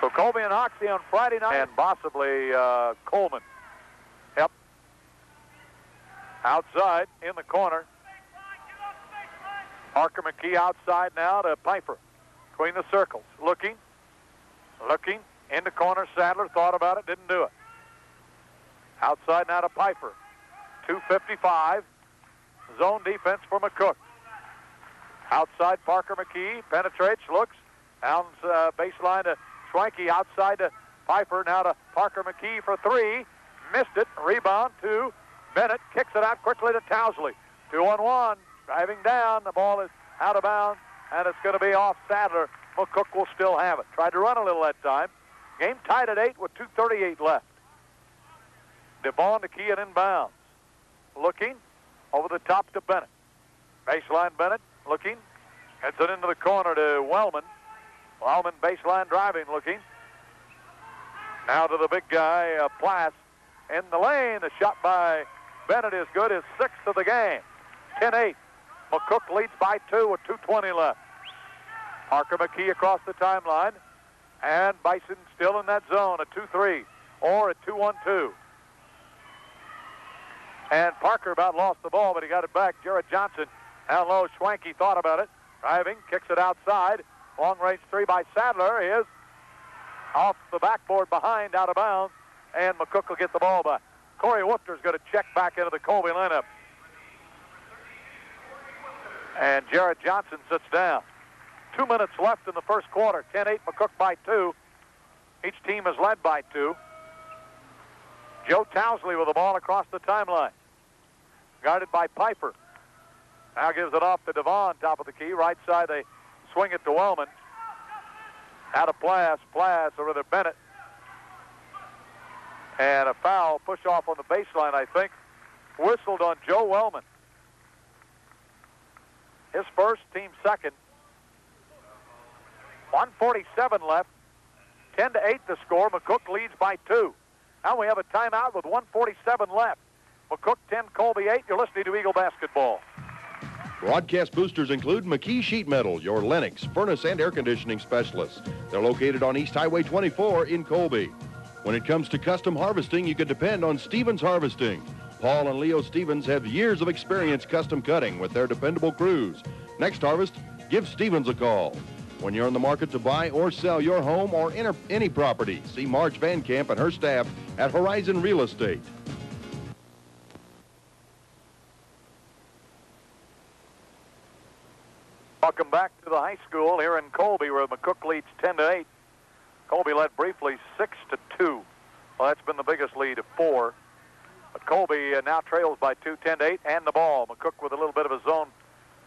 So Colby and Hoxie on Friday night, and possibly Coleman. Yep. Outside in the corner. Parker McKee outside now to Pfeiffer. Between the circles. Looking. In the corner. Sadler thought about it. Didn't do it. Outside now to Pfeiffer. 2:55. Zone defense for McCook. Outside Parker McKee. Penetrates. Looks. Down baseline to Schwenke. Outside to Pfeiffer. Now to Parker McKee for three. Missed it. Rebound to Bennett. Kicks it out quickly to Towsley. 2-on-1. Driving down. The ball is out of bounds. And it's going to be off Sadler. McCook will still have it. Tried to run a little that time. Game tied at 8 with 2:38 left. Devon to key it inbounds. Looking over the top to Bennett. Baseline Bennett looking. Heads it into the corner to Wellman. Wellman baseline driving looking. Now to the big guy, Plass. In the lane. The shot by Bennett is good. His sixth of the game. 10-8. McCook leads by 2 with 2:20 left. Parker McKee across the timeline. And Bison still in that zone, a 2-3 or a 2-1-2. And Parker about lost the ball, but he got it back. Jared Johnson down low. Schwenke thought about it. Driving, kicks it outside. Long-range three by Sadler is off the backboard behind, out of bounds. And McCook will get the ball back. Corey Woofter's going to check back into the Colby lineup. And Jared Johnson sits down. 2 minutes left in the first quarter. 10-8, McCook by 2. Each team is led by 2. Joe Towsley with the ball across the timeline. Guarded by Pfeiffer. Now gives it off to Devon, top of the key. Right side, they swing it to Wellman. Out of Plass, or rather Bennett. And a foul, push off on the baseline, I think. Whistled on Joe Wellman. His first, team second. 1:47 left. 10-8 the score. McCook leads by 2. Now we have a timeout with 1:47 left. McCook 10, Colby 8. You're listening to Eagle Basketball. Broadcast boosters include McKee Sheet Metal, your Lennox, furnace, and air conditioning specialists. They're located on East Highway 24 in Colby. When it comes to custom harvesting, you can depend on Stevens Harvesting. Paul and Leo Stevens have years of experience custom cutting with their dependable crews. Next harvest, give Stevens a call. When you're in the market to buy or sell your home or any property, see Marge Van Camp and her staff at Horizon Real Estate. Welcome back to the high school here in Colby, where McCook leads 10-8. Colby led briefly 6-2. Well, that's been the biggest lead of 4. But Colby now trails by 2, 10-8, and the ball. McCook with a little bit of a zone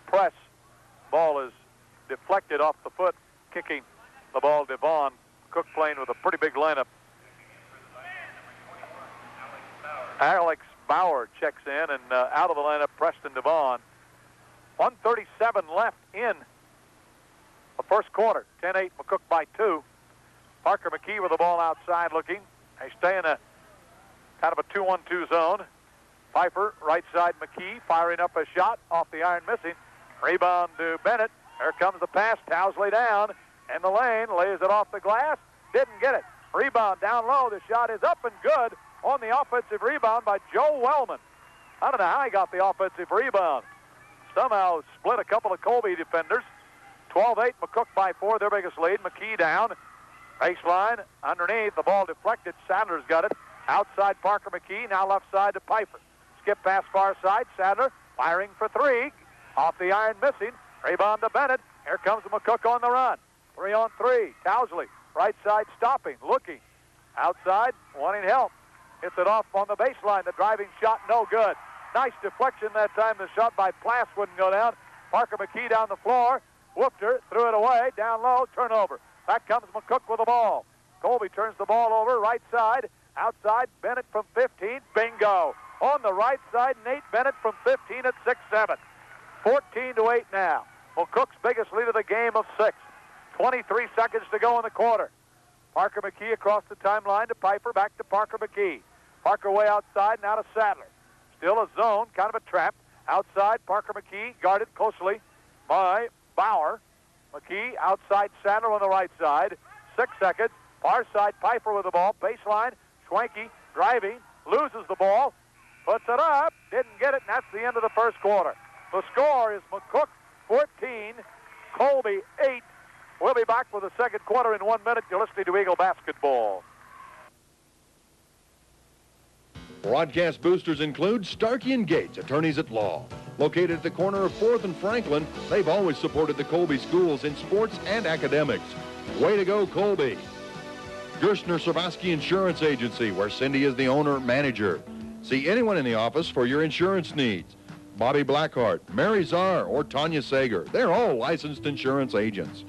press. Ball is deflected off the foot, kicking the ball Devon. Cook playing with a pretty big lineup. Alex Bauer checks in, and out of the lineup, Preston Devon. 1:37 left in the first quarter. 10-8, McCook by 2. Parker McKee with the ball outside looking. They stay in a kind of a 2-1-2 zone. Pfeiffer, right side McKee, firing up a shot off the iron, missing. Rebound to Bennett. There comes the pass. Towsley down in the lane, lays it off the glass. Didn't get it. Rebound down low. The shot is up and good on the offensive rebound by Joe Wellman. I don't know how he got the offensive rebound. Somehow split a couple of Colby defenders. 12-8, McCook by 4, their biggest lead. McKee down. Baseline, underneath, the ball deflected. Sadler's got it. Outside Parker McKee, now left side to Pfeiffer. Skip pass far side. Sadler firing for 3. Off the iron, missing. Rebound to Bennett. Here comes McCook on the run. 3-on-3. Towsley, right side stopping, looking. Outside, wanting help. Hits it off on the baseline. The driving shot, no good. Nice deflection that time. The shot by Plass wouldn't go down. Parker McKee down the floor. Woofter threw it away. Down low, turnover. Back comes McCook with the ball. Colby turns the ball over, right side. Outside, Bennett from 15. Bingo. On the right side, Nate Bennett from 15 at 6-7. 14-8 now. McCook's biggest lead of the game of 6. 23 seconds to go in the quarter. Parker McKee across the timeline to Pfeiffer, back to Parker McKee. Parker way outside, now to Sadler. Still a zone, kind of a trap. Outside, Parker McKee, guarded closely by Bauer. McKee outside Sadler on the right side. 6 seconds. Far side, Piper with the ball. Baseline, Schwenke driving, loses the ball, puts it up, didn't get it, and that's the end of the first quarter. The score is McCook 14, Colby 8. We'll be back with the second quarter in 1 minute. You're listening to Eagle Basketball. Broadcast boosters include Starkey & Gates, attorneys at law. Located at the corner of 4th and Franklin, they've always supported the Colby schools in sports and academics. Way to go, Colby. Gerstner-Savosky Insurance Agency, where Cindy is the owner-manager. See anyone in the office for your insurance needs. Bobby Blackheart, Mary Czar, or Tanya Sager. They're all licensed insurance agents.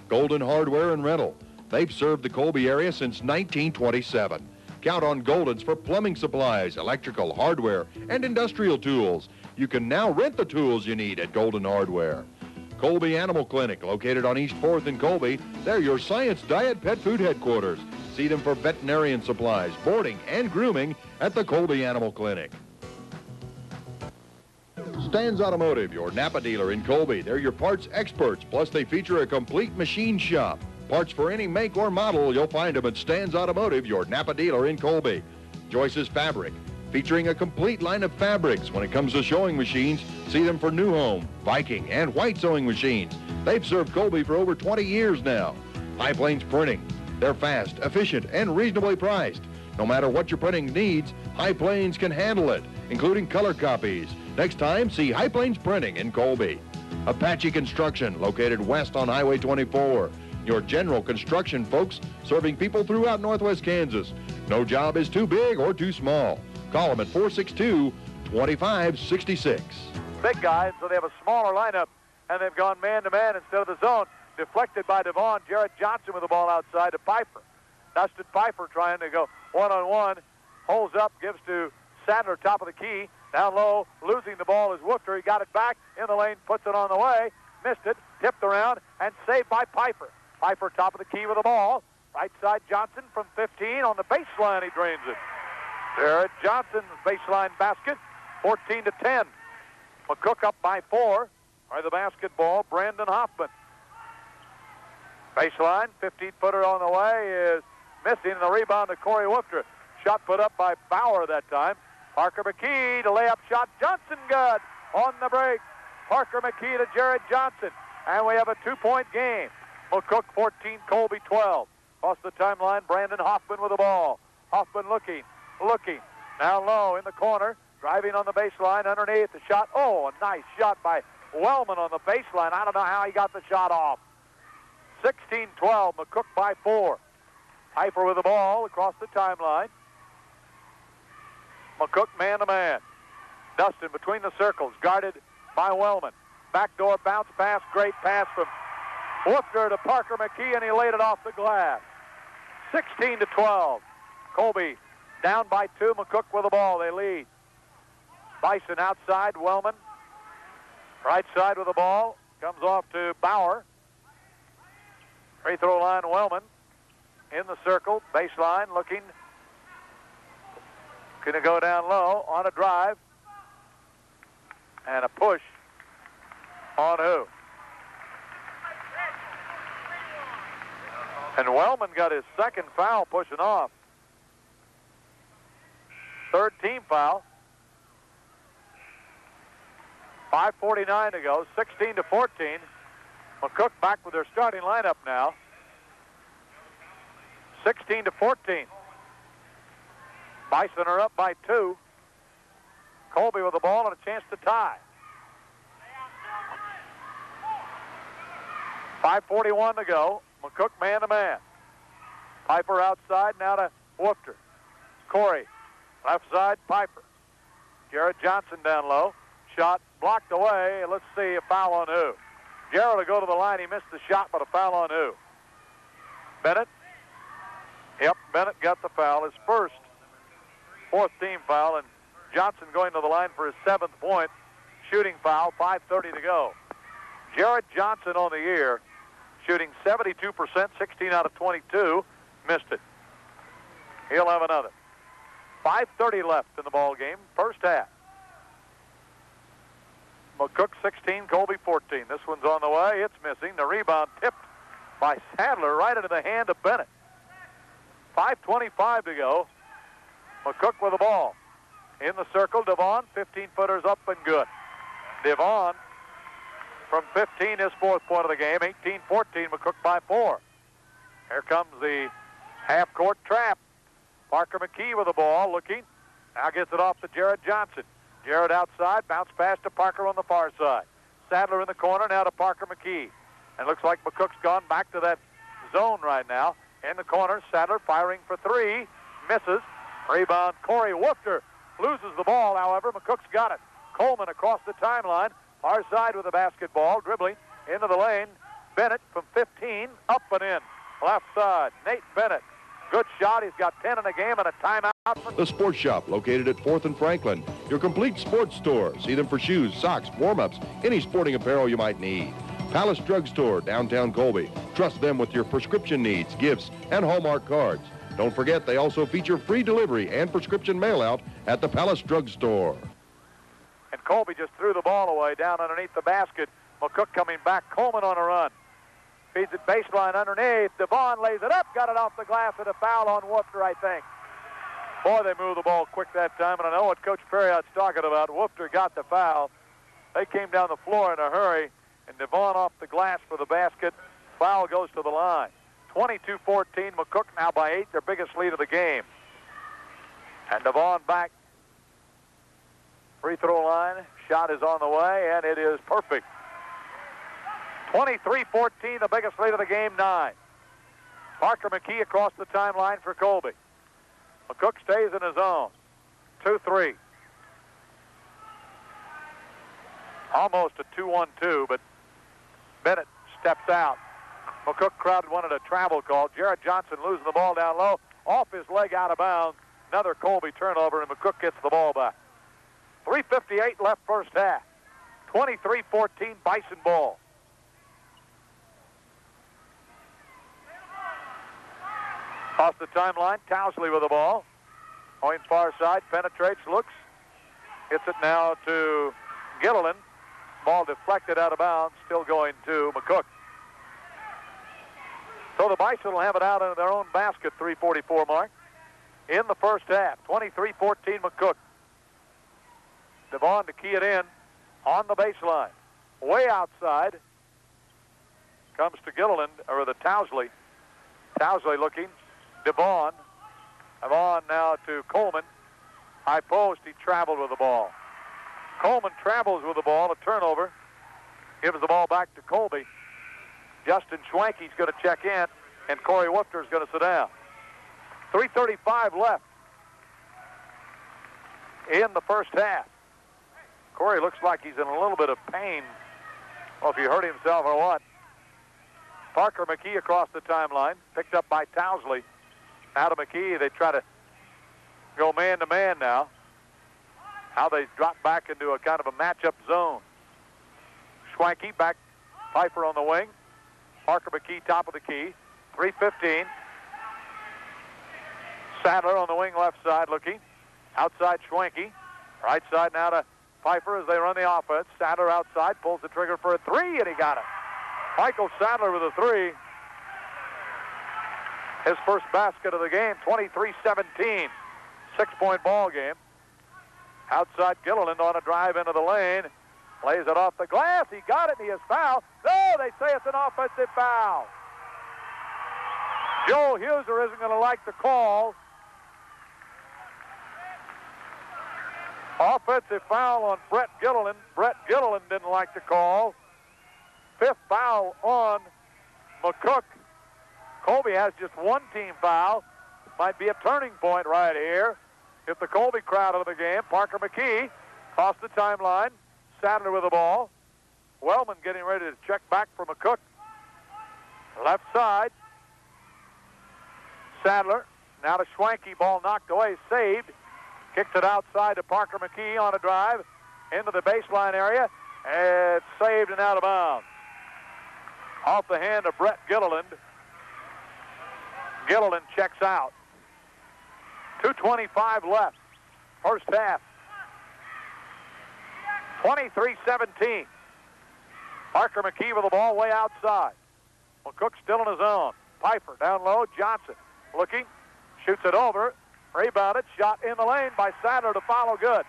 Golden Hardware and Rental. They've served the Colby area since 1927. Count on Golden's for plumbing supplies, electrical, hardware, and industrial tools. You can now rent the tools you need at Golden Hardware. Colby Animal Clinic, located on East 4th in Colby. They're your Science Diet pet food headquarters. See them for veterinarian supplies, boarding, and grooming at the Colby Animal Clinic. Stan's Automotive, your Napa dealer in Colby. They're your parts experts, plus they feature a complete machine shop. Parts for any make or model, you'll find them at Stan's Automotive, your Napa dealer in Colby. Joyce's Fabric, featuring a complete line of fabrics. When it comes to sewing machines, see them for New Home, Viking, and White sewing machines. They've served Colby for over 20 years now. High Plains Printing. They're fast, efficient, and reasonably priced. No matter what your printing needs, High Plains can handle it, including color copies. Next time, see High Plains Printing in Colby. Apache Construction, located west on Highway 24. Your general construction folks, serving people throughout northwest Kansas. No job is too big or too small. Call them at 462-2566. Big guys, so they have a smaller lineup, and they've gone man-to-man instead of the zone. Deflected by Devon. Jared Johnson with the ball outside to Piper. Dustin Piper trying to go one-on-one. Holds up, gives to Sadler, top of the key. Down low, losing the ball is Woofter. He got it back in the lane, puts it on the way. Missed it, tipped around, and saved by Piper. Piper, top of the key with the ball. Right side, Johnson from 15. On the baseline, he drains it. Jared Johnson's baseline basket, 14-10. McCook up by 4. By the basketball, Brandon Hoffman. Baseline, 15-footer on the way is missing, and the rebound to Corey Woofter. Shot put up by Bauer that time. Parker McKee to layup shot. Johnson good on the break. Parker McKee to Jared Johnson. And we have a 2-point game. McCook 14, Colby 12. Across the timeline, Brandon Hoffman with the ball. Hoffman looking. Down low in the corner. Driving on the baseline underneath the shot. Oh, a nice shot by Wellman on the baseline. I don't know how he got the shot off. 16-12, McCook by 4. Piper with the ball across the timeline. McCook man-to-man. Dustin between the circles, guarded by Wellman. Backdoor bounce pass, great pass from Woofter to Parker McKee, and he laid it off the glass. 16-12. Colby down by 2. McCook with the ball. They lead. Bison outside. Wellman. Right side with the ball. Comes off to Bauer. Free throw line, Wellman. In the circle. Baseline looking. Going to go down low on a drive. And a push on who? And Wellman got his second foul pushing off. Third team foul. 5:49 to go, 16-14. McCook back with their starting lineup now. 16-14. Bison are up by 2. Colby with the ball and a chance to tie. 5:41 to go. McCook man-to-man. Piper outside, now to Woofter. Corey, left side, Piper. Jared Johnson down low. Shot blocked away. Let's see a foul on who. Jared will go to the line. He missed the shot, but a foul on who? Bennett? Yep, Bennett got the foul. His first 4th team foul, and Johnson going to the line for his 7th point. Shooting foul, 5:30 to go. Jared Johnson on the year, shooting 72%, 16 out of 22. Missed it. He'll have another. 5:30 left in the ball game, first half. McCook 16, Colby 14. This one's on the way. It's missing. The rebound tipped by Sadler right into the hand of Bennett. 5:25 to go. McCook with the ball. In the circle, Devon, 15-footers up and good. Devon from 15, his fourth point of the game. 18-14, McCook by 4. Here comes the half-court trap. Parker McKee with the ball, looking. Now gets it off to Jared Johnson. Jared outside, bounce pass to Parker on the far side. Sadler in the corner, now to Parker McKee. And looks like McCook's gone back to that zone right now. In the corner, Sadler firing for 3. Misses. Rebound, Corey Woofter loses the ball, however. McCook's got it. Coleman across the timeline. Far side with the basketball, dribbling into the lane. Bennett from 15, up and in. Left side, Nate Bennett. Good shot. He's got 10 in the game and a timeout. The Sports Shop, located at 4th and Franklin. Your complete sports store. See them for shoes, socks, warm-ups, any sporting apparel you might need. Palace Drugstore, downtown Colby. Trust them with your prescription needs, gifts, and Hallmark cards. Don't forget, they also feature free delivery and prescription mail-out at the Palace Drugstore. And Colby just threw the ball away down underneath the basket. McCook coming back. Coleman on a run. Feeds it baseline underneath. Devon lays it up. Got it off the glass and a foul on Woofter, I think. Boy, they moved the ball quick that time, and I know what Coach Perriot's talking about. Woofter got the foul. They came down the floor in a hurry, and Devon off the glass for the basket. Foul goes to the line. 22-14, McCook now by 8, their biggest lead of the game. And Devon back. Free throw line. Shot is on the way, and it is perfect. 23-14, the biggest lead of the game, 9. Parker McKee across the timeline for Colby. McCook stays in his zone. 2-3. Almost a 2-1-2, but Bennett steps out. McCook crowd wanted a travel call. Jared Johnson losing the ball down low. Off his leg, out of bounds. Another Colby turnover, and McCook gets the ball back. 3:58 left first half. 23-14 Bison ball. Off the timeline, Towsley with the ball. Going far side, penetrates, looks. Hits it now to Gilliland. Ball deflected out of bounds, still going to McCook. So the Bison will have it out into their own basket, 3:44 mark. In the first half, 23-14 McCook. Devon to key it in on the baseline. Way outside. Comes to Gilliland, or the Towsley. Towsley looking. Devon now to Coleman. High post, he traveled with the ball. Coleman travels with the ball, a turnover. Gives the ball back to Colby. Justin Schwanke's going to check in, and Corey Woofter is going to sit down. 3:35 left in the first half. Corey looks like he's in a little bit of pain. I don't know if he hurt himself or what. Parker McKee across the timeline, picked up by Towsley. Now to McKee, they try to go man-to-man now. How they drop back into a kind of a matchup zone. Schwanke back, Pfeiffer on the wing. Parker McKee top of the key. 3:15. Sadler on the wing left side looking. Outside Schwanke. Right side now to Pfeiffer as they run the offense. Sadler outside, pulls the trigger for a 3, and he got it. Michael Sadler with a 3. His first basket of the game, 23-17. 6-point ball game. Outside Gilliland on a drive into the lane. Lays it off the glass. He got it, and he is fouled. No, they say it's an offensive foul. Joe Huser isn't going to like the call. Offensive foul on Brett Gilliland. Brett Gilliland didn't like the call. 5th foul on McCook. Colby has just one team foul. Might be a turning point right here. If the Colby crowd of the game, Parker McKee across the timeline. Sadler with the ball. Wellman getting ready to check back for McCook. Left side. Sadler. Now to Schwanke. Ball knocked away. Saved. Kicked it outside to Parker McKee on a drive. Into the baseline area. It's saved and out of bounds. Off the hand of Brett Gilliland. Gilliland checks out. 2:25 left. First half. 23-17. Parker McKee with the ball way outside. McCook still in his own. Pfeiffer down low. Johnson looking. Shoots it over. Rebounded. Shot in the lane by Sadler to follow good.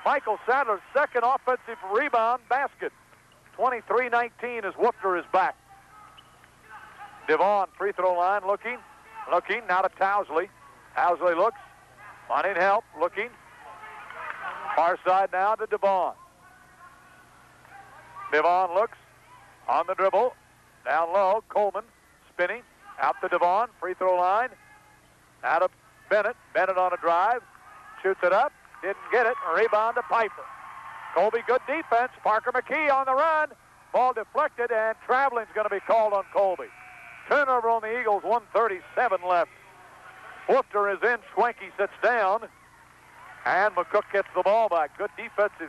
Michael Sadler's second offensive rebound basket. 23-19 as Woofter is back. Devon, free throw line, looking, now to Towsley. Towsley looks, wanting help, looking. Far side now to Devon. Devon looks, on the dribble, down low, Coleman, spinning, out to Devon, free throw line. Now to Bennett, Bennett on a drive, shoots it up, didn't get it, rebound to Piper. Colby, good defense, Parker McKee on the run, ball deflected, and traveling's going to be called on Colby. Turnover on the Eagles, 1:37 left. Woofter is in, Schwenke sits down, and McCook gets the ball back. Good defensive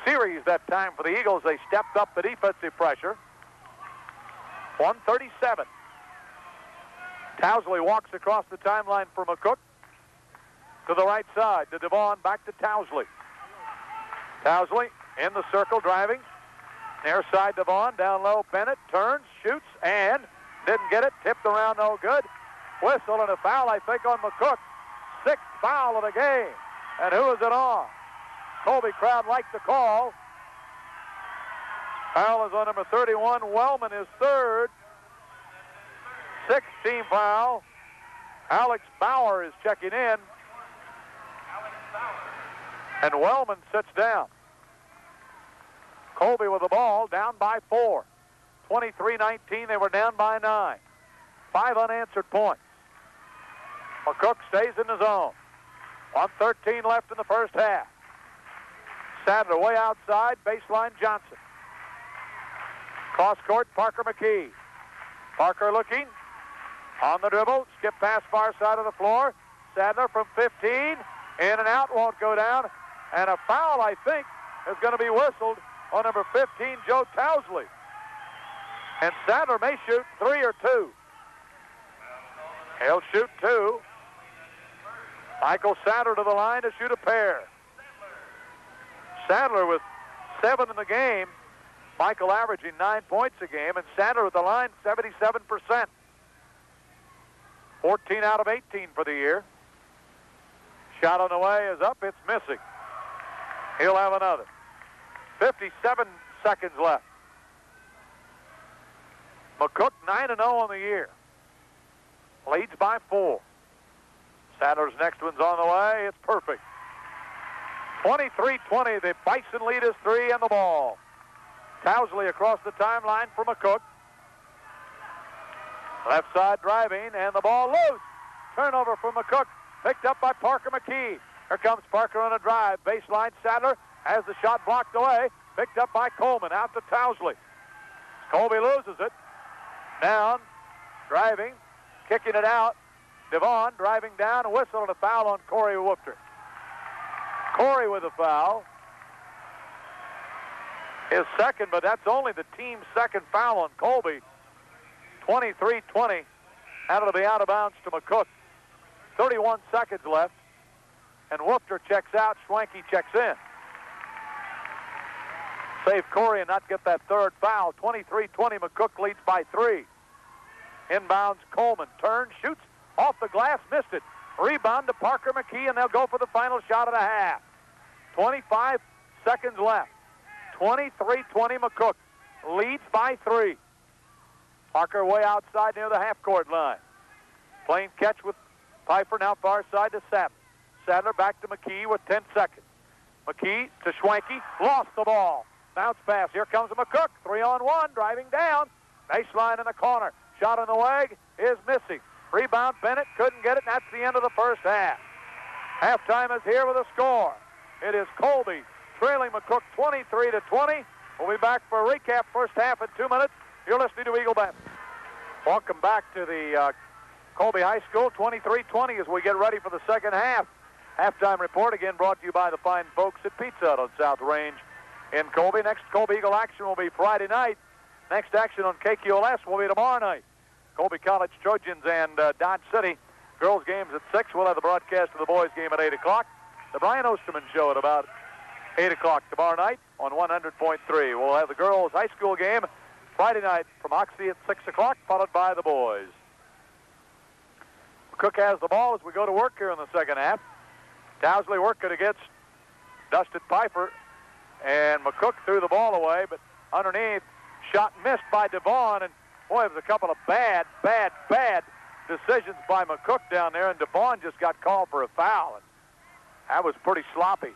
series that time for the Eagles. They stepped up the defensive pressure. 1:37. Towsley walks across the timeline for McCook. To the right side, to Devon, back to Towsley. Towsley in the circle, driving. Near side, Devon, down low, Bennett turns, shoots, and didn't get it. Tipped around, no good. Whistle and a foul, I think, on McCook. Sixth foul of the game. And who is it on? Colby crowd liked the call. Foul is on number 31. Wellman is third. Sixth team foul. Alex Bauer is checking in. And Wellman sits down. Colby with the ball, down by 4. 23-19, they were down by 9. 5 unanswered points. McCook stays in the zone. 1:13 left in the first half. Sadler way outside, baseline Johnson. Cross court, Parker McKee. Parker looking, on the dribble, skip past far side of the floor. Sadler from 15, in and out, won't go down. And a foul, I think, is going to be whistled on number 15, Joe Towsley. And Sadler may shoot 3 or 2. He'll shoot 2. Michael Sadler to the line to shoot a pair. Sadler with 7 in the game. Michael averaging 9 points a game. And Sadler at the line, 77%. 14 out of 18 for the year. Shot on the way is up. It's missing. He'll have another. 57 seconds left. McCook 9-0 on the year. Leads by 4. Sadler's next one's on the way. It's perfect. 23-20. The Bison lead is 3 and the ball. Towsley across the timeline for McCook. Left side driving, and the ball loose. Turnover for McCook. Picked up by Parker McKee. Here comes Parker on a drive. Baseline, Sadler has the shot blocked away. Picked up by Coleman. Out to Towsley. Colby loses it. Down, driving, kicking it out. Devon driving down, a whistle and a foul on Corey Woofter. Corey with a foul. His second, but that's only the team's second foul on Colby. 23-20. And it'll be out of bounds to McCook. 31 seconds left. And Woofter checks out. Schwenke checks in. Save Corey and not get that third foul. 23-20. McCook leads by 3. Inbounds Coleman. Turns, shoots off the glass, missed it. Rebound to Parker McKee, and they'll go for the final shot of the half. 25 seconds left. 23-20. McCook leads by 3. Parker way outside near the half-court line. Playing catch with Piper, now far side to Sadler. Sadler back to McKee with 10 seconds. McKee to Schwenke, lost the ball. Bounce pass, here comes McCook, 3-on-1, driving down. Baseline in the corner, shot on the leg is missing. Rebound, Bennett couldn't get it, and that's the end of the first half. Halftime is here with a score. It is Colby trailing McCook 23-20. We'll be back for a recap first half in 2 minutes. You're listening to Eagle Bend. Welcome back to the Colby High School, 23-20 as we get ready for the second half. Halftime report again brought to you by the fine folks at Pizza Hut on South Range in Colby. Next Colby Eagle action will be Friday night. Next action on KQLS will be tomorrow night. Colby College Trojans and Dodge City. Girls games at 6. We'll have the broadcast of the boys game at 8 o'clock. The Brian Osterman Show at about 8 o'clock tomorrow night on 100.3. We'll have the girls high school game Friday night from Oxy at 6 o'clock, followed by the boys. McCook has the ball as we go to work here in the second half. Towsley working against Dustin Piper, and McCook threw the ball away, but underneath, shot missed by Devon, and boy, it was a couple of bad decisions by McCook down there, and Devon just got called for a foul, and that was pretty sloppy.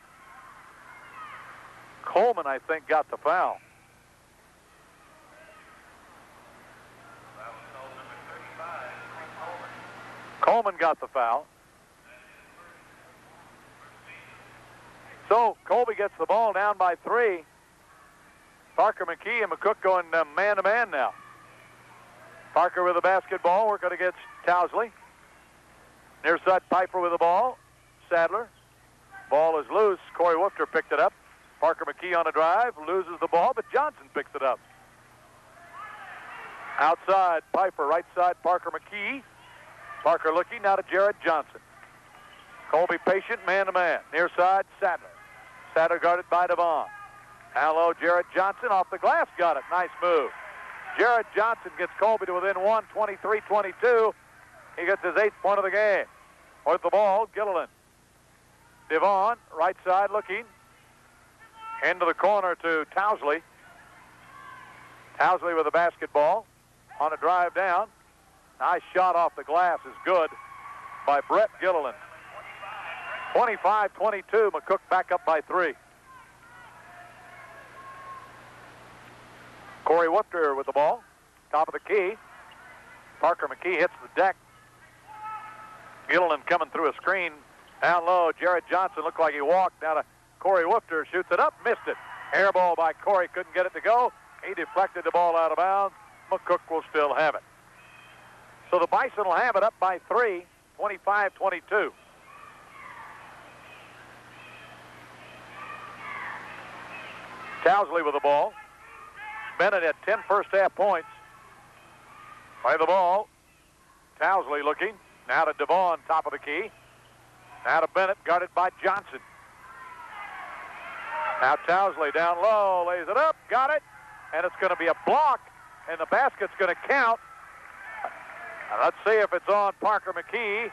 Coleman, I think, got the foul. Coleman got the foul. So Colby gets the ball down by 3. Parker McKee and McCook going man-to-man now. Parker with the basketball, working against Towsley. Near side Piper with the ball. Sadler. Ball is loose. Corey Woofter picked it up. Parker McKee on a drive, loses the ball, but Johnson picks it up. Outside Piper, right side Parker McKee. Parker looking now to Jared Johnson. Colby patient, man-to-man. Near side, Sadler. Sadler guarded by Devon. Down low, Jared Johnson off the glass, got it. Nice move. Jared Johnson gets Colby to within 1, 23-22. He gets his 8th point of the game. With the ball, Gilliland. Devon, right side looking. Into the corner to Towsley. Towsley with the basketball. On a drive down. Nice shot off the glass is good by Brett Gilliland. 25-22, McCook back up by 3. Corey Woofter with the ball. Top of the key. Parker McKee hits the deck. Gilliland coming through a screen. Down low, Jared Johnson looked like he walked. Now to Corey Woofter, shoots it up, missed it. Air ball by Corey, couldn't get it to go. He deflected the ball out of bounds. McCook will still have it. So the Bison will have it up by 3, 25-22. Towsley with the ball. Bennett had 10 first-half points. By the ball. Towsley looking. Now to Devon, top of the key. Now to Bennett, guarded by Johnson. Now Towsley down low, lays it up, got it, and it's going to be a block, and the basket's going to count. Let's see if it's on Parker McKee.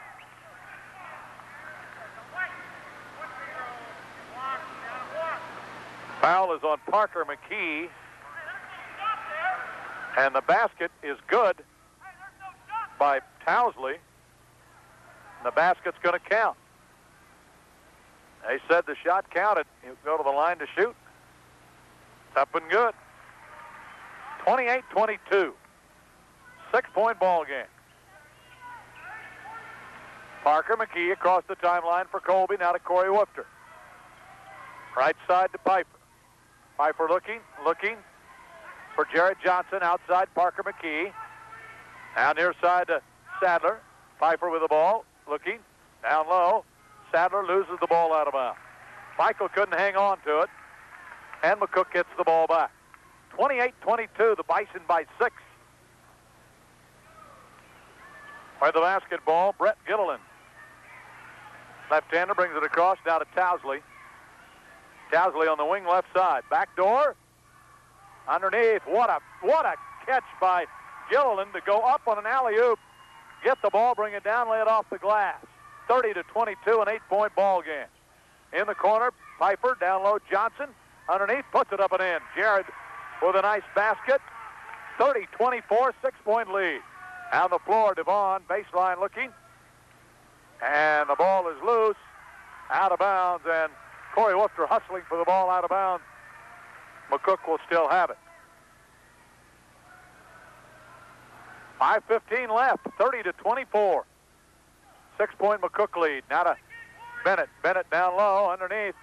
Foul is on Parker McKee, and the basket is good by Towsley. And the basket's going to count. They said the shot counted. He'll go to the line to shoot. Up and good. 28-22. 6-point ball game. Parker McKee across the timeline for Colby. Now to Corey Woofter. Right side to Piper. Piper looking for Jared Johnson. Outside Parker McKee. Now near side to Sadler. Piper with the ball. Looking. Down low. Sadler loses the ball out of bounds. Michael couldn't hang on to it. And McCook gets the ball back. 28-22, the Bison by 6. By the basketball, Brett Gilliland. Left-hander brings it across down to Towsley. Towsley on the wing left side. Back door. Underneath. What a catch by Gilliland to go up on an alley-oop. Get the ball, bring it down, lay it off the glass. 30-22, an 8-point ball game. In the corner, Piper, down low, Johnson. Underneath, puts it up and in. Jared with a nice basket. 30-24, 6-point lead. On the floor, Devon, baseline looking. And the ball is loose, out of bounds, and Corey Woofter hustling for the ball out of bounds. McCook will still have it. 5:15 left, 30-24. 6-point McCook lead. Now to Bennett. Bennett down low, underneath.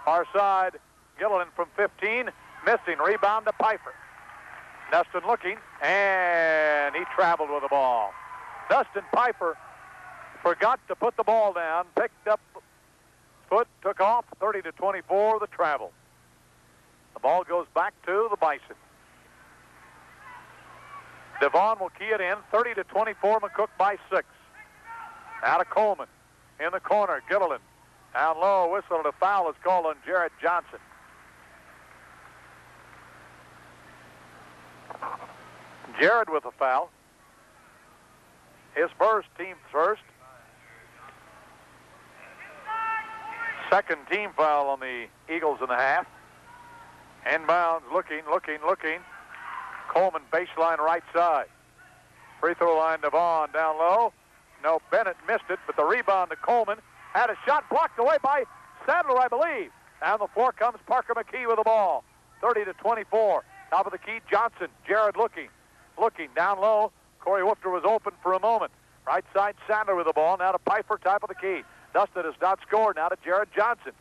Far side, Gilliland from 15. Missing, rebound to Piper. Dustin looking, and he traveled with the ball. Dustin Piper forgot to put the ball down, picked up foot, took off, 30-24, the travel. The ball goes back to the Bison. Devon will key it in, 30-24, McCook by 6. Now to Coleman. In the corner, Gilliland. Down low, whistle and a foul is called on Jared Johnson. Jared with a foul. His first, team first. Second team foul on the Eagles in the half. Inbounds, looking. Coleman baseline right side. Free throw line, Devon down low. No, Bennett missed it, but the rebound to Coleman. Had a shot blocked away by Sadler, I believe. Down the floor comes Parker McKee with the ball. 30-24. Top of the key, Johnson. Jared looking down low. Corey Woofter was open for a moment. Right side, Sadler with the ball. Now to Piper, top of the key. Dustin has not scored. Now to Jared Johnson.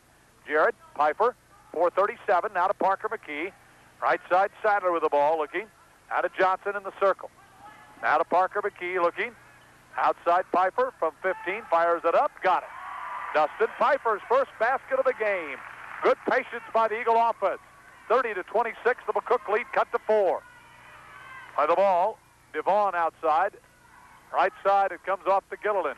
Jared, Piper, 4:37. Now to Parker McKee. Right side, Sadler with the ball, looking. Now to Johnson in the circle. Now to Parker McKee, looking. Outside Piper from 15, fires it up, got it. Dustin Piper's first basket of the game. Good patience by the Eagle offense. 30-26, the McCook lead cut to 4. By the ball, Devon outside. Right side, it comes off to Gilliland.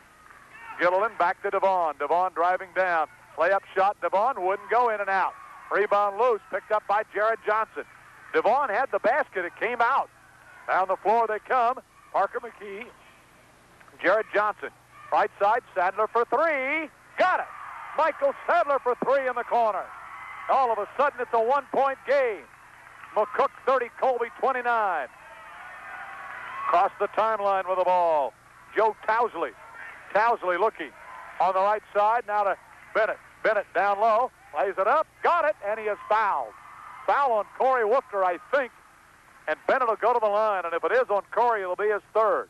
Gilliland back to Devon. Devon driving down. Layup shot, Devon wouldn't go, in and out. Rebound loose, picked up by Jared Johnson. Devon had the basket, it came out. Down the floor they come. Parker McKee, Jared Johnson. Right side, Sadler for 3. Got it. Michael Sadler for 3 in the corner. All of a sudden, it's a one-point game. McCook 30, Colby 29. Across the timeline with the ball. Joe Towsley. Towsley looking on the right side. Now to Bennett. Bennett down low. Lays it up. Got it. And he is fouled. Foul on Corey Woofter, I think. And Bennett will go to the line. And if it is on Corey, it'll be his third.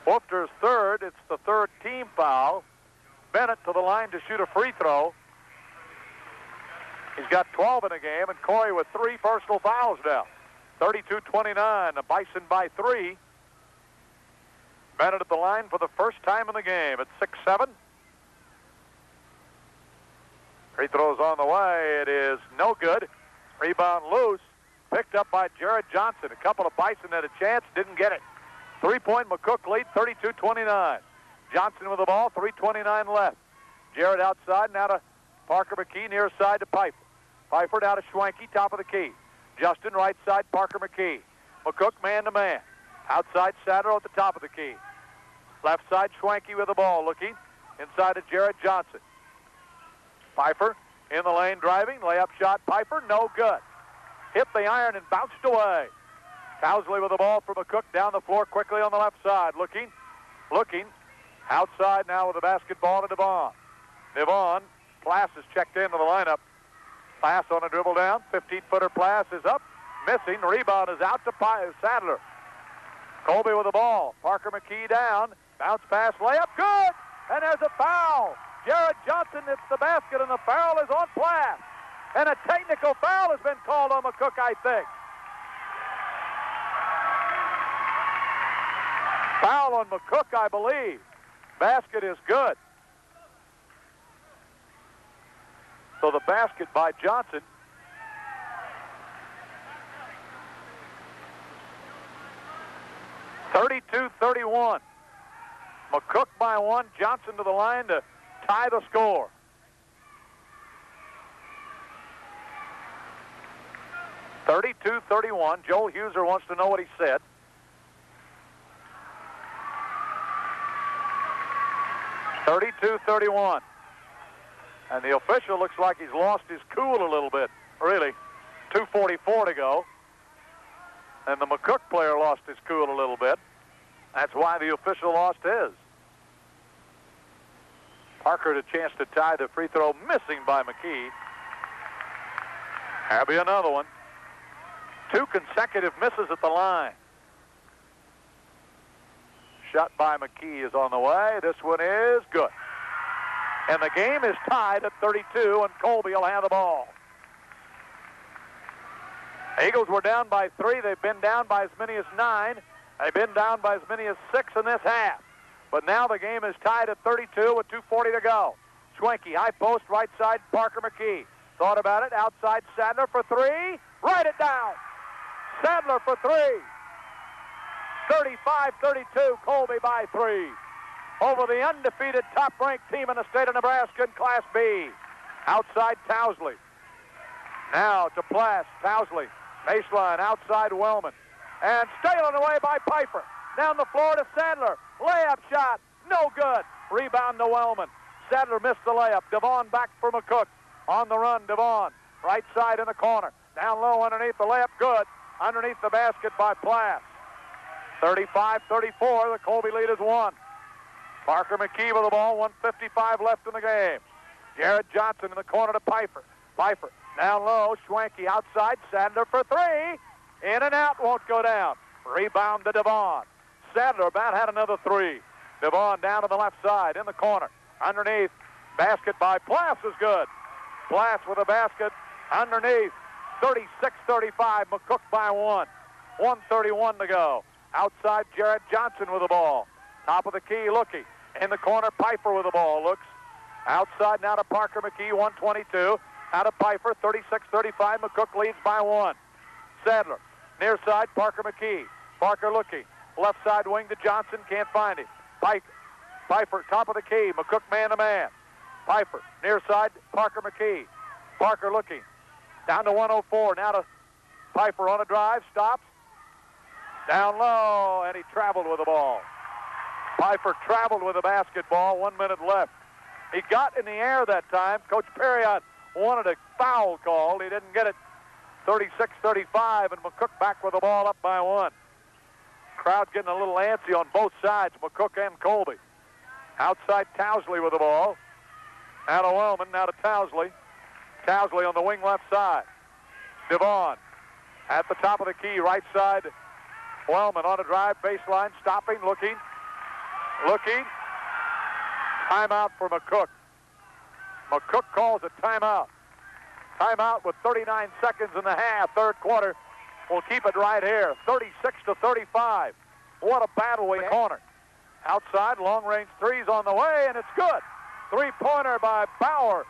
Woofter's third. It's the third team foul. Bennett to the line to shoot a free throw. He's got 12 in the game, and Corey with 3 personal fouls now. 32-29, the Bison by 3. Bennett at the line for the first time in the game at 6'7". Free throw's on the way. It is no good. Rebound loose. Picked up by Jared Johnson. A couple of Bison had a chance, didn't get it. 3-point McCook lead, 32-29. Johnson with the ball, 3:29 left. Jared outside, now to Parker McKee, near side to Piper. Piper down to Schwanke, top of the key. Justin, right side, Parker McKee. McCook, man-to-man. Outside, Sadler at the top of the key. Left side, Schwanke with the ball, looking. Inside to Jared Johnson. Piper in the lane driving. Layup shot, Piper, no good. Hit the iron and bounced away. Towsley with the ball for McCook down the floor quickly on the left side. Looking. Outside now with the basketball to Devon. Devon, Plass is checked into the lineup. Plass on a dribble down. 15-footer Plass is up. Missing. Rebound is out to Sadler. Colby with the ball. Parker McKee down. Bounce pass, layup, good! And there's a foul. Jared Johnson hits the basket, and the foul is on Plass. And a technical foul has been called on McCook, I think. Foul on McCook, I believe. Basket is good. So the basket by Johnson. (32-31). McCook by 1. Johnson to the line to tie the score. (32-31). Joel Huser wants to know what he said. (32-31). And the official looks like he's lost his cool a little bit, really. 2:44 to go. And the McCook player lost his cool a little bit. That's why the official lost his. Parker had a chance to tie the free throw, missing by McKee. That'll be another one. 2 consecutive misses at the line. Shot by McKee is on the way. This one is good. And the game is tied at 32, and Colby will have the ball. Eagles were down by 3. They've been down by as many as 9. They've been down by as many as 6 in this half. But now the game is tied at 32 with 2:40 to go. Schwenke, high post, right side, Parker McKee. Thought about it, outside Sadler for 3. Write it down. Sadler for 3. 35-32, Colby by 3. Over the undefeated top-ranked team in the state of Nebraska in Class B. Outside Towsley. Now to Plass. Towsley. Baseline outside Wellman. And stolen away by Piper. Down the floor to Sadler. Layup shot. No good. Rebound to Wellman. Sadler missed the layup. Devon back for McCook. On the run, Devon. Right side in the corner. Down low underneath the layup. Good. Underneath the basket by Plass. 35-34. The Colby lead is 1. Parker McKee with the ball. 1:55 left in the game. Jared Johnson in the corner to Pfeiffer. Pfeiffer down low. Schwanke outside. Sadler for 3. In and out. Won't go down. Rebound to Devon. Sadler about had another 3. Devon down to the left side in the corner. Underneath. Basket by Plass is good. Plass with a basket underneath. 36-35. McCook by 1. 1:31 to go. Outside, Jared Johnson with the ball. Top of the key, looking. In the corner, Pfeiffer with the ball. Looks. Outside now to Parker McKee, 1:22. Out of Pfeiffer, 36-35. McCook leads by 1. Sadler. Near side, Parker McKee. Parker looking. Left side wing to Johnson. Can't find him. Pfeiffer, top of the key. McCook man-to-man. Pfeiffer, near side, Parker McKee. Parker looking. Down to 104. Now to Pfeiffer on a drive. Stops. Down low, and he traveled with the ball. Pfeiffer traveled with the basketball. 1 minute left. He got in the air that time. Coach Perriott wanted a foul called. He didn't get it. 36-35, and McCook back with the ball up by 1. Crowd getting a little antsy on both sides, McCook and Colby. Outside, Towsley with the ball. Out of Wellman, now to Towsley. Towsley on the wing left side. Devon at the top of the key, right side. Wellman on a drive, baseline, stopping, looking. Timeout for McCook. McCook calls a timeout. Timeout with 39 seconds in the half, third quarter. We'll keep it right here, 36-35. What a battle in the corner. Outside, long-range threes on the way, and it's good. Three-pointer by Bauer.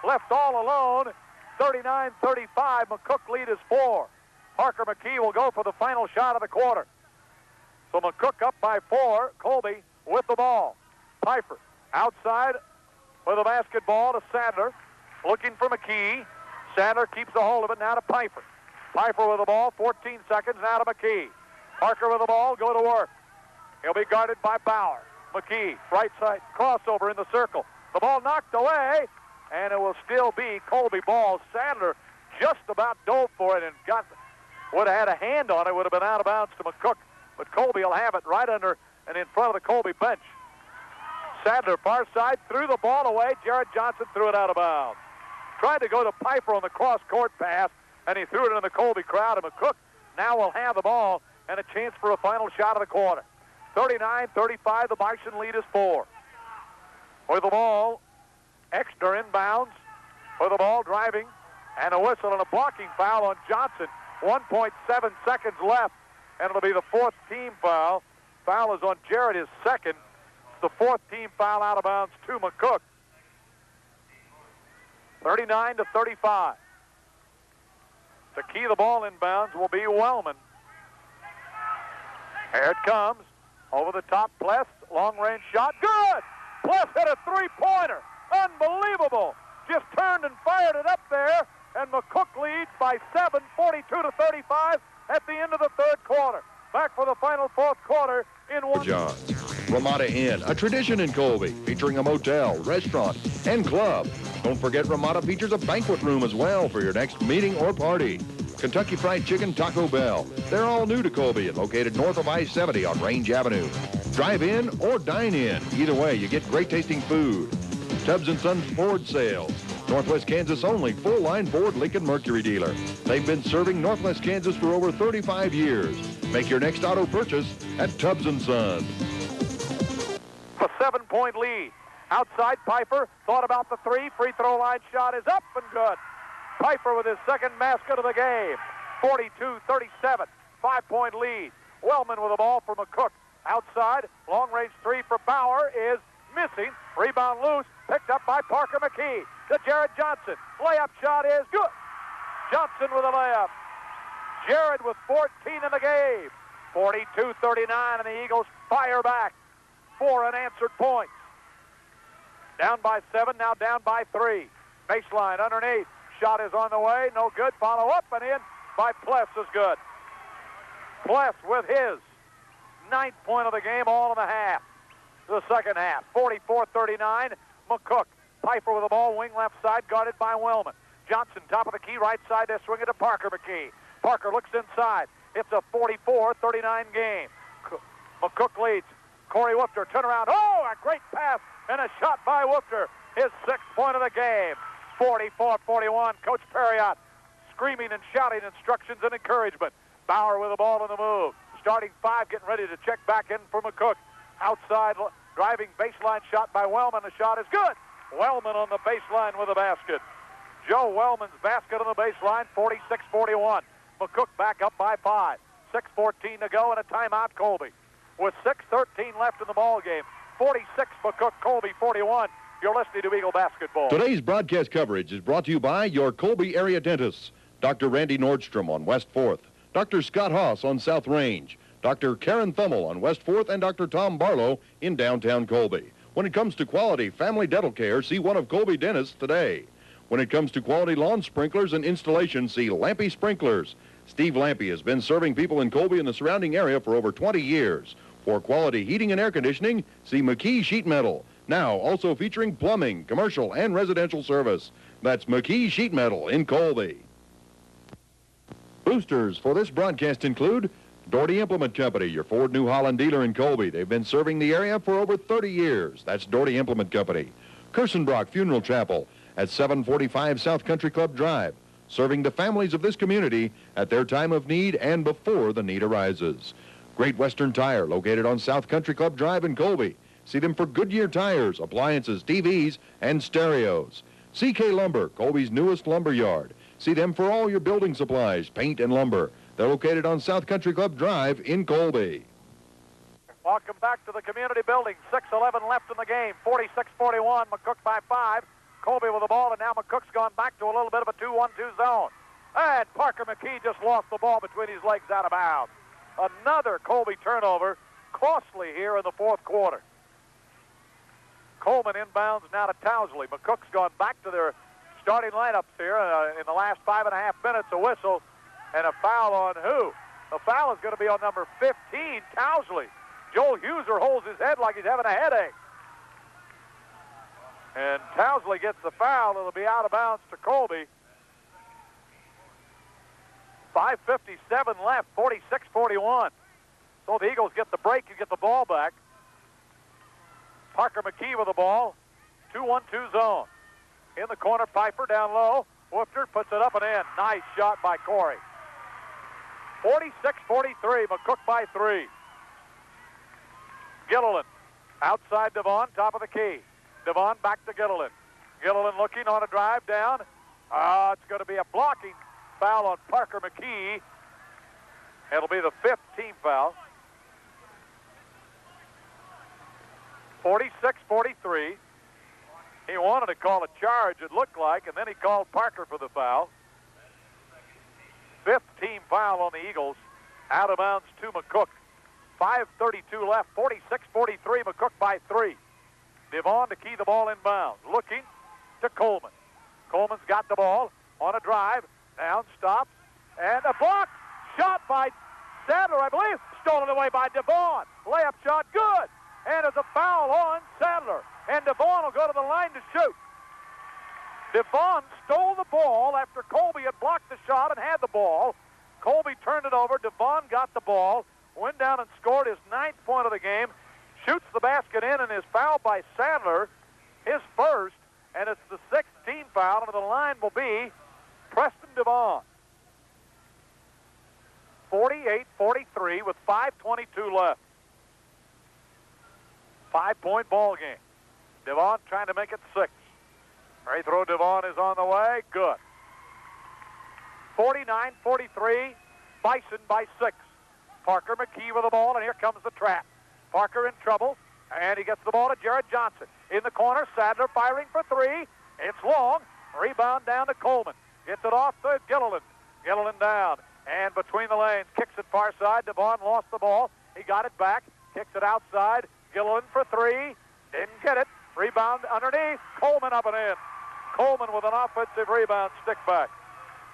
Left all alone, 39-35. McCook lead is 4. Parker McKee will go for the final shot of the quarter. So McCook up by 4. Colby with the ball. Pfeiffer outside with a basketball to Sadler. Looking for McKee. Sadler keeps a hold of it now to Pfeiffer. Pfeiffer with the ball, 14 seconds, now to McKee. Parker with the ball, go to work. He'll be guarded by Bauer. McKee, right side, crossover in the circle. The ball knocked away, and it will still be Colby ball. Sadler just about dove for it and would have had a hand on it, would have been out of bounds to McCook. But Colby will have it right under and in front of the Colby bench. Sadler, far side, threw the ball away. Jared Johnson threw it out of bounds. Tried to go to Pfeiffer on the cross-court pass, and he threw it in the Colby crowd. And McCook now will have the ball and a chance for a final shot of the quarter. 39-35, the Bison lead is 4. With the ball, Exner inbounds. With the ball driving, and a whistle and a blocking foul on Johnson. 1.7 seconds left, and it'll be the 4th team foul. Foul is on Jarrett, his second. It's the 4th team foul out of bounds to McCook. 39-35. To key the ball inbounds will be Wellman. Here it comes. Over the top, Pless. Long-range shot. Good! Pless hit a three-pointer. Unbelievable. Just turned and fired it up there. And McCook leads by 7, 42-35 at the end of the third quarter. Back for the final fourth quarter in one. John. Ramada Inn, a tradition in Colby, featuring a motel, restaurant, and club. Don't forget Ramada features a banquet room as well for your next meeting or party. Kentucky Fried Chicken, Taco Bell. They're all new to Colby and located north of I-70 on Range Avenue. Drive in or dine in. Either way, you get great tasting food. Tubbs & Sons Ford sales. Northwest Kansas only full-line Ford Lincoln Mercury dealer. They've been serving Northwest Kansas for over 35 years. Make your next auto purchase at Tubbs & Sons. A 7-point lead. Outside, Pfeiffer thought about the three. Free throw line shot is up and good. Pfeiffer with his second basket of the game. 42-37. 5-point lead. Wellman with the ball for McCook. Outside, long-range three for Bauer is missing. Rebound loose. Picked up by Parker McKee. To Jared Johnson. Layup shot is good. Johnson with a layup. Jared with 14 in the game. 42-39, and the Eagles fire back. 4 unanswered points. Down by 7, now down by 3. Baseline underneath. Shot is on the way. No good. Follow up and in by Pless is good. Pless with his 9th point of the game, all in the half. The the second half. 44-39, McCook. Piper with the ball, wing left side, guarded by Wellman. Johnson, top of the key, right side, they swing it to Parker McKee. Parker looks inside. It's a 44-39 game. McCook leads. Corey Woofter, turnaround. Oh, a great pass and a shot by Woofter. His 6th point of the game. 44-41. Coach Perriott screaming and shouting instructions and encouragement. Bauer with the ball in the move. Starting 5 getting ready to check back in for McCook. Outside driving baseline shot by Wellman. The shot is good. Wellman on the baseline with a basket. Joe Wellman's basket on the baseline, 46-41. McCook back up by 5. 6:14 to go and a timeout, Colby. With 6:13 left in the ball game. 46 McCook, Colby 41. You're listening to Eagle Basketball. Today's broadcast coverage is brought to you by your Colby area dentists. Dr. Randy Nordstrom on West 4th. Dr. Scott Haas on South Range. Dr. Karen Thummel on West 4th and Dr. Tom Barlow in downtown Colby. When it comes to quality family dental care, see one of Colby dentists today. When it comes to quality lawn sprinklers and installation, see Lampy Sprinklers. Steve Lampy has been serving people in Colby and the surrounding area for over 20 years. For quality heating and air conditioning, see McKee Sheet Metal. Now also featuring plumbing, commercial, and residential service. That's McKee Sheet Metal in Colby. Boosters for this broadcast include Doherty Implement Company, your Ford New Holland dealer in Colby. They've been serving the area for over 30 years. That's Doherty Implement Company. Kirstenbrock Funeral Chapel at 745 South Country Club Drive, serving the families of this community at their time of need and before the need arises. Great Western Tire, located on South Country Club Drive in Colby. See them for Goodyear tires, appliances, TVs, and stereos. CK Lumber, Colby's newest lumber yard. See them for all your building supplies, paint, and lumber. They're located on South Country Club Drive in Colby. Welcome back to the community building. 6:11 left in the game. 46-41. McCook by 5. Colby with the ball, and now McCook's gone back to a little bit of a 2-1-2 zone. And Parker McKee just lost the ball between his legs out of bounds. Another Colby turnover, costly here in the fourth quarter. Coleman inbounds now to Towsley. McCook's gone back to their starting lineups here in the last 5.5 minutes. A whistle and a foul on who? The foul is going to be on number 15, Towsley. Joel Huser holds his head like he's having a headache. And Towsley gets the foul. It'll be out of bounds to Colby. 5:57 left, 46-41. So the Eagles get the break. You get the ball back. Parker McKee with the ball. 2-1-2 zone. In the corner, Piper down low. Woofter puts it up and in. Nice shot by Corey. 46-43. McCook by 3. Gilliland outside Devon, top of the key. Devon back to Gilliland. Gilliland looking on a drive down. It's going to be a blocking foul on Parker McKee. It'll be the 5th team foul. 46-43. He wanted to call a charge, it looked like, and then he called Parker for the foul. 5th team foul on the Eagles. Out of bounds to McCook. 5:32 left, 46-43, McCook by 3. Devon to key the ball inbounds. Looking to Coleman. Coleman's got the ball on a drive. Down, stops, and a block. Shot by Sadler, I believe. Stolen away by Devon. Layup shot, good. And it's a foul on Sadler. And Devon will go to the line to shoot. Devon stole the ball after Colby had blocked the shot and had the ball. Colby turned it over. Devon got the ball, went down and scored his 9th point of the game, shoots the basket in, and is fouled by Sadler, his first, and it's the 6th team foul, and the line will be Preston Devon. 48-43 with 5:22 left. 5-point ball game. Devon trying to make it 6. Free throw, Devon is on the way. Good. 49-43, Bison by 6. Parker McKee with the ball, and here comes the trap. Parker in trouble, and he gets the ball to Jared Johnson. In the corner, Sadler firing for 3. It's long. Rebound down to Coleman. Gets it off to Gilliland. Gilliland down, and between the lanes, kicks it far side. Devon lost the ball. He got it back, kicks it outside. Gilliland for 3. Didn't get it. Rebound underneath. Coleman up and in. Coleman with an offensive rebound, stick back.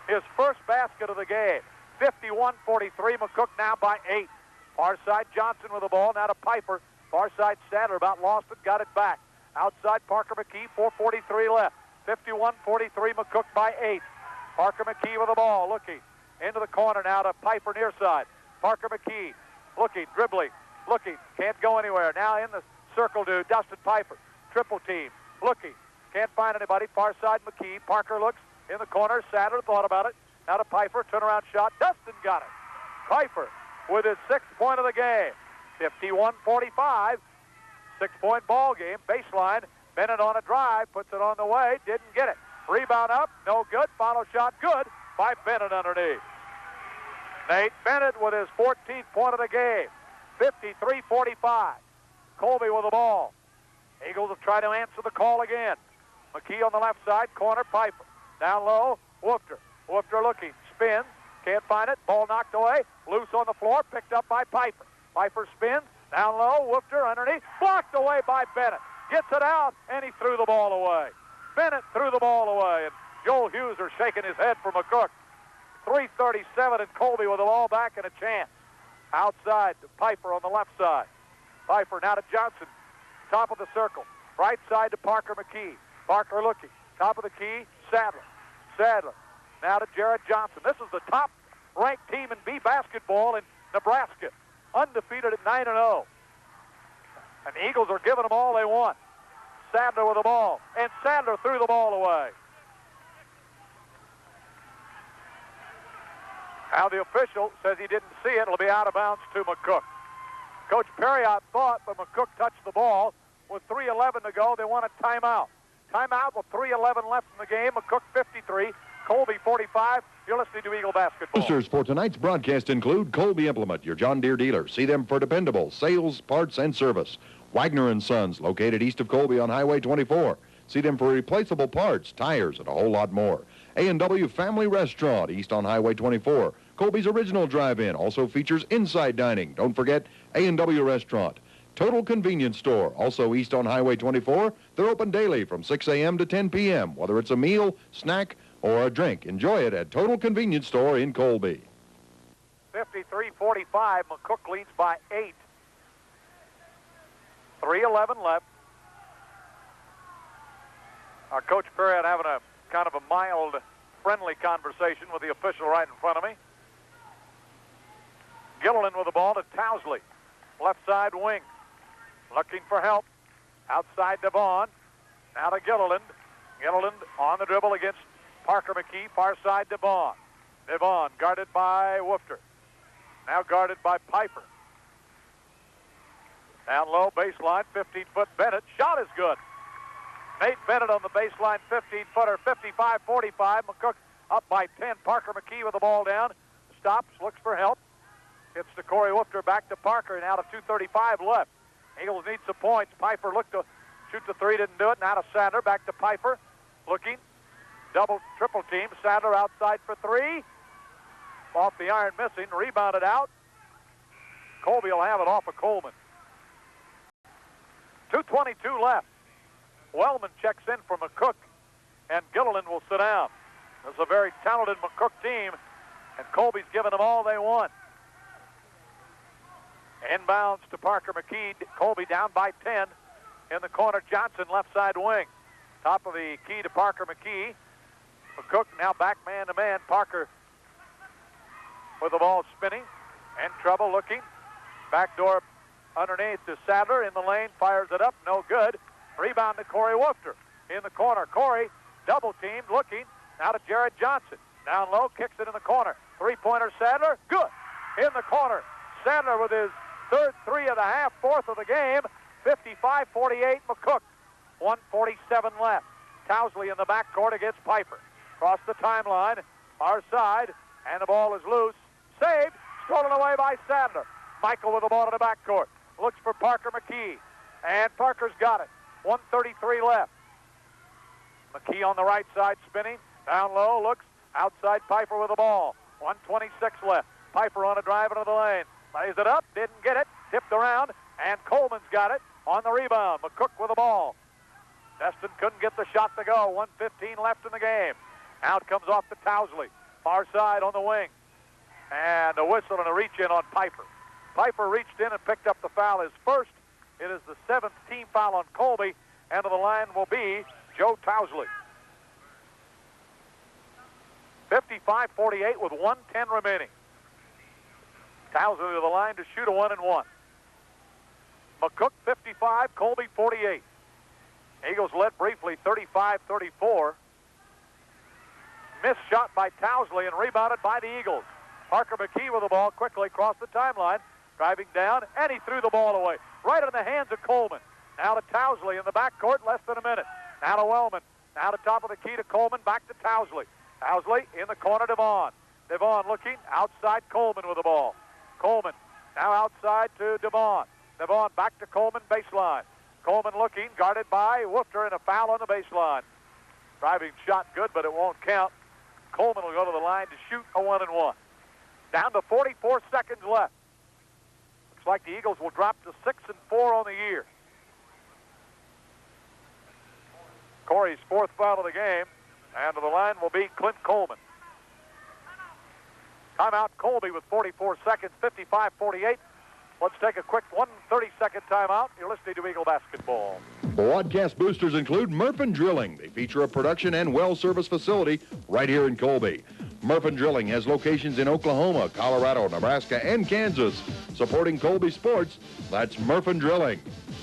His first basket of the game. 51-43. McCook now by 8. Far side, Johnson with the ball. Now to Piper. Far side Sadler about lost it, got it back. Outside Parker McKee, 4:43 left. 51-43, McCook by 8. Parker McKee with the ball, looking into the corner now to Piper near side. Parker McKee looking, dribbling, looking, can't go anywhere. Now in the circle to Dustin Piper. Triple team, looking, can't find anybody. Far side McKee. Parker looks in the corner. Sadler thought about it. Now to Piper, turnaround shot. Dustin got it. Piper with his 6th point of the game. 51-45. 6-point ball game. Baseline. Bennett on a drive, puts it on the way, didn't get it. Rebound up, no good. Follow shot, good by Bennett underneath. Nate Bennett with his 14th point of the game. 53-45. Colby with the ball. Eagles will try to answer the call again. McKee on the left side, corner, Piper. Down low, Woofter. Woofter looking, spins, can't find it. Ball knocked away, loose on the floor, picked up by Piper. Piper spins, down low, Woofter underneath, blocked away by Bennett. Gets it out, and he threw the ball away. Bennett threw the ball away, and Joel Hughes are shaking his head for McCook. 3:37, and Colby with the ball back and a chance. Outside to Piper on the left side. Piper now to Johnson, top of the circle. Right side to Parker McKee. Parker looking, top of the key, Sadler. Sadler now to Jared Johnson. This is the top-ranked team in B basketball in Nebraska, undefeated at 9-0. And the Eagles are giving them all they want. Sadler with the ball, and Sadler threw the ball away. Now the official says he didn't see it. It'll be out of bounds to McCook. Coach Perriott thought, but McCook touched the ball. With 3:11 to go, they want a timeout. Timeout with 3:11 left in the game. McCook 53, Colby 45. You're listening to Eagle Basketball. Boosters for tonight's broadcast include Colby Implement, your John Deere dealer. See them for dependable sales, parts, and service. Wagner & Sons, located east of Colby on Highway 24. See them for replaceable parts, tires, and a whole lot more. A&W Family Restaurant, east on Highway 24. Colby's original drive-in also features inside dining. Don't forget A&W Restaurant. Total Convenience Store, also east on Highway 24. They're open daily from 6 a.m. to 10 p.m. Whether it's a meal, snack, or a drink, enjoy it at Total Convenience Store in Colby. 53-45, McCook leads by 8. 3:11 left. Our Coach Perriott having a kind of a mild, friendly conversation with the official right in front of me. Gilliland with the ball to Towsley. Left side wing. Looking for help. Outside Devon. Now to Gilliland. Gilliland on the dribble against Parker McKee. Far side Devon. Devon guarded by Woofter. Now guarded by Piper. Down low, baseline, 15-foot Bennett. Shot is good. Nate Bennett on the baseline, 15-footer, 55-45. McCook up by 10. Parker McKee with the ball down. Stops, looks for help. Gets to Corey Woofter, back to Parker, and out of 2:35 left. Eagles need some points. Piper looked to shoot the three, didn't do it. Now to Sadler, back to Piper. Looking, triple team. Sadler outside for three. Off the iron, missing. Rebounded out. Colby will have it off of Coleman. 2:22 left. Wellman checks in for McCook, and Gilliland will sit down. This is a very talented McCook team, and Colby's giving them all they want. Inbounds to Parker McKee. Colby down by 10. In the corner, Johnson, left side wing. Top of the key to Parker McKee. McCook now back man-to-man. Parker with the ball spinning. In trouble looking. Backdoor underneath to Sadler in the lane. Fires it up. No good. Rebound to Corey Woofter. In the corner, Corey double-teamed looking. Now to Jared Johnson. Down low, kicks it in the corner. Three-pointer Sadler. Good. In the corner. Sadler with his third three of the half, fourth of the game. 55-48 McCook. 1:47 left. Towsley in the backcourt against Piper. Across the timeline, far side, and the ball is loose. Saved, stolen away by Sadler. Michael with the ball in the backcourt. Looks for Parker McKee, and Parker's got it. 1:33 left. McKee on the right side spinning. Down low, looks. Outside Piper with the ball. 1:26 left. Piper on a drive into the lane. Lays it up, didn't get it. Tipped around, and Coleman's got it on the rebound. McCook with the ball. Destin couldn't get the shot to go. 1:15 left in the game. Out comes off to Towsley. Far side on the wing. And a whistle and a reach in on Piper. Piper reached in and picked up the foul. His first It is the 7th team foul on Colby, and to the line will be Joe Tousley. 55-48 with 1:10 remaining. Tousley to the line to shoot a 1-and-1. McCook 55, Colby 48. Eagles led briefly 35-34. Missed shot by Tousley and rebounded by the Eagles. Parker McKee with the ball quickly across the timeline, driving down, and he threw the ball away. Right in the hands of Coleman. Now to Tousley in the backcourt, less than a minute. Now to Wellman. Now to top of the key to Coleman, back to Tousley. Tousley in the corner, Devon. Devon looking outside Coleman with the ball. Coleman now outside to Devon. Devon back to Coleman, baseline. Coleman looking, guarded by Woofter, and a foul on the baseline. Driving shot good, but it won't count. Coleman will go to the line to shoot a 1-and-1. Down to 44 seconds left. Looks like the Eagles will drop to 6-4 on the year. Corey's 4th foul of the game, and to the line will be Clint Coleman. Timeout Colby with 44 seconds, 55-48. Let's take a quick 1:30-second timeout. You're listening to Eagle Basketball. Broadcast boosters include Murphin Drilling. They feature a production and well service facility right here in Colby. Murphin Drilling has locations in Oklahoma, Colorado, Nebraska, and Kansas. Supporting Colby sports, that's Murphin Drilling.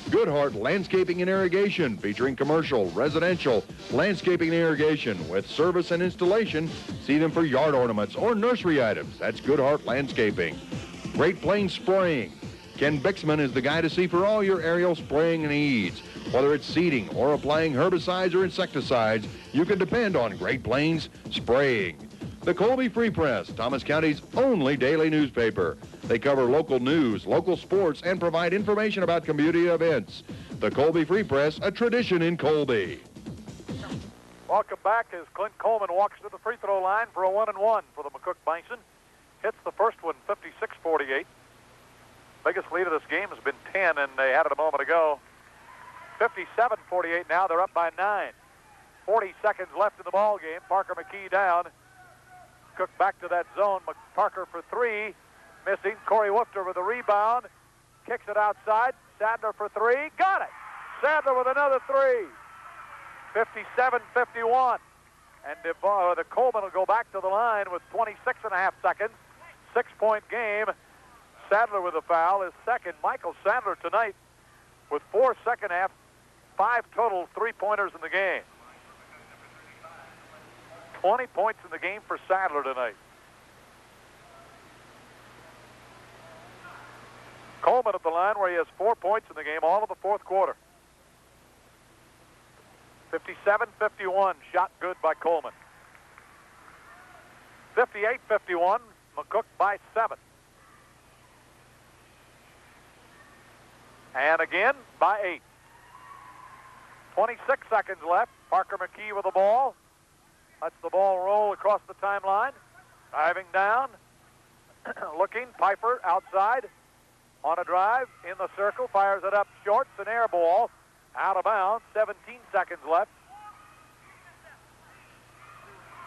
Goodhart Landscaping and Irrigation, featuring commercial, residential, landscaping and irrigation with service and installation. See them for yard ornaments or nursery items. That's Goodhart Landscaping. Great Plains Spraying. Ken Bixman is the guy to see for all your aerial spraying needs. Whether it's seeding or applying herbicides or insecticides, you can depend on Great Plains Spraying. The Colby Free Press, Thomas County's only daily newspaper. They cover local news, local sports, and provide information about community events. The Colby Free Press, a tradition in Colby. Welcome back as Clint Coleman walks to the free throw line for a 1-and-1 for the McCook Bison. Hits the first one 56-48. Biggest lead of this game has been 10, and they had it a moment ago. 57-48 now. They're up by 9. 40 seconds left in the ball game. Parker McKee down. Cook back to that zone. Parker for 3. Missing. Corey Woofter with a rebound. Kicks it outside. Sadler for 3. Got it. Sadler with another 3. 57-51. And the Coleman will go back to the line with 26.5 seconds. 6-point game. Sadler with a foul is second. Michael Sadler tonight with 4 second half, 5 total three-pointers in the game. 20 points in the game for Sadler tonight. Coleman at the line where he has 4 points in the game, all of the fourth quarter. 57-51, shot good by Coleman. 58-51, McCook by 7. And again by 8. 26 seconds left. Parker McKee with the ball. Lets the ball roll across the timeline. Driving down. Looking. Piper outside. On a drive. In the circle. Fires it up short. It's an air ball. Out of bounds. 17 seconds left.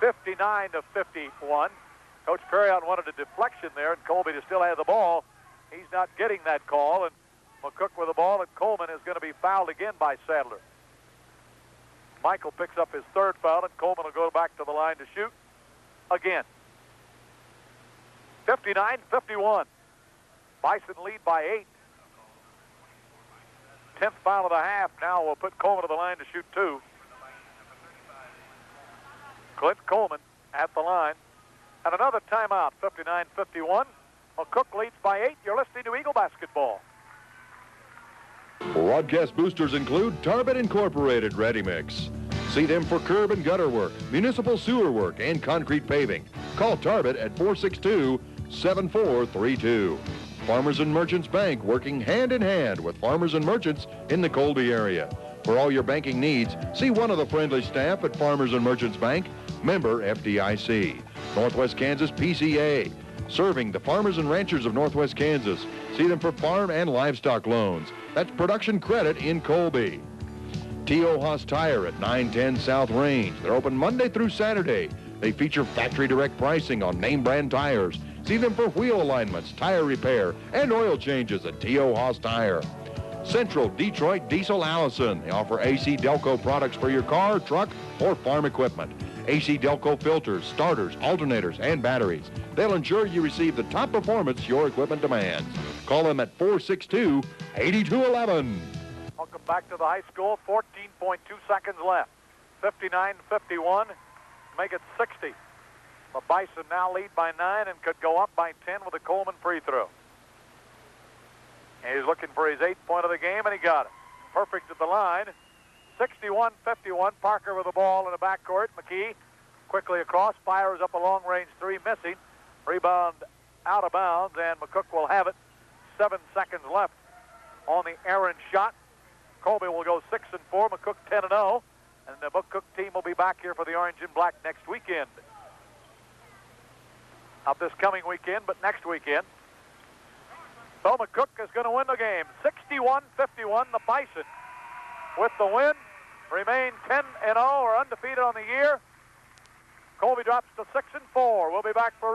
59-51. Coach Perriott wanted a deflection there, and Colby to still have the ball. He's not getting that call, and McCook with the ball, and Coleman is going to be fouled again by Sadler. Michael picks up his 3rd foul, and Coleman will go back to the line to shoot again. 59-51. Bison lead by 8. 10th foul of the half. Now we'll put Coleman to the line to shoot 2. Clint Coleman at the line. And another timeout, 59-51. McCook leads by 8. You're listening to Eagle Basketball. Broadcast boosters include Tarbit Incorporated Ready Mix. See them for curb and gutter work, municipal sewer work, and concrete paving. Call Tarbit at 462-7432. Farmers and Merchants Bank, working hand in hand with farmers and merchants in the Colby area. For all your banking needs, see one of the friendly staff at Farmers and Merchants Bank, member FDIC. Northwest Kansas PCA, serving the farmers and ranchers of Northwest Kansas. See them for farm and livestock loans. That's production credit in Colby. T.O. Haas Tire at 910 South Range. They're open Monday through Saturday. They feature factory direct pricing on name brand tires. See them for wheel alignments, tire repair, and oil changes at T.O. Haas Tire. Central Detroit Diesel Allison. They offer AC Delco products for your car, truck, or farm equipment. AC Delco filters, starters, alternators, and batteries. They'll ensure you receive the top performance your equipment demands. Call them at 462-8211. Welcome back to the high school. 14.2 seconds left. 59-51. Make it 60. The Bison now lead by 9 and could go up by 10 with a Coleman free throw. And he's looking for his 8th point of the game, and he got it. Perfect at the line. 61-51. Parker with the ball in the backcourt. McKee quickly across, fires up a long-range three, missing. Rebound out of bounds, and McCook will have it. 7 seconds left on the errant shot. Colby will go 6-4. McCook 10-0, and the McCook team will be back here for the Orange and Black next weekend. Not this coming weekend, but next weekend. So McCook is going to win the game. 61-51, the Bison with the win. Remain 10-0 or undefeated on the year. Colby drops to 6-4. We'll be back for a